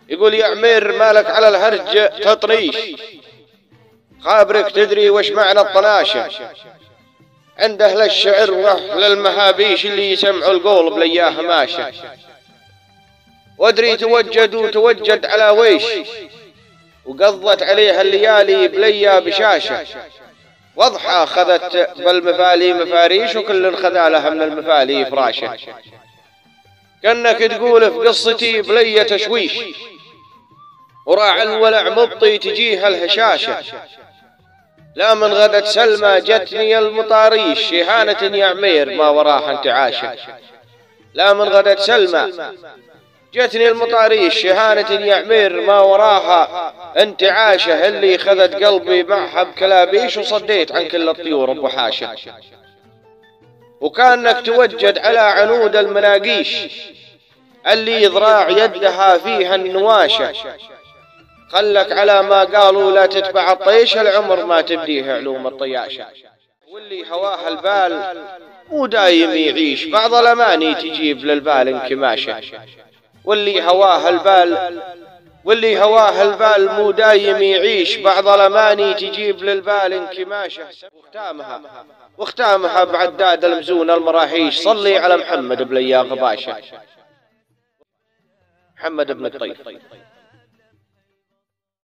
يقول يا عمير مالك على الهرج تطريش، خابرك تدري وش معنى الطناشة؟ عند أهل الشعر وأهل المهابيش اللي يسمعوا القول بلياه ماشة، وادري توجد وتوجد على ويش، وقضت عليها الليالي بليا بشاشة، واضحى خذت بالمفالي مفاريش، وكل خذا لها من المفالي فراشة. كأنك تقول في قصتي بليا تشويش، وراع الولع مبطي تجيها الهشاشة، لا من غدت سلمى جتني المطاريش، شهانة يا عمير ما وراها انتعاشة. لا من غدت سلمى جتني المطاريش، شهانة يا عمير ما وراها انتعاشة، اللي خذت قلبي معها بكلابيش، وصديت عن كل الطيور بوحاشة. وكانك توجد على عنود المناقيش، اللي ذراع يدها فيها النواشة، خلك على ما قالوا لا تتبع الطيش، العمر ما تبديه علوم الطياشة. واللي هواه البال مو دايم يعيش، بعض الأماني تجيب للبال انكماشة. واللي هواه البال مو دايم يعيش، بعض الأماني تجيب للبال انكماشة. واختامها بعداد المزون المراحيش، صلي على محمد بليا غباشة. محمد بن الطيف.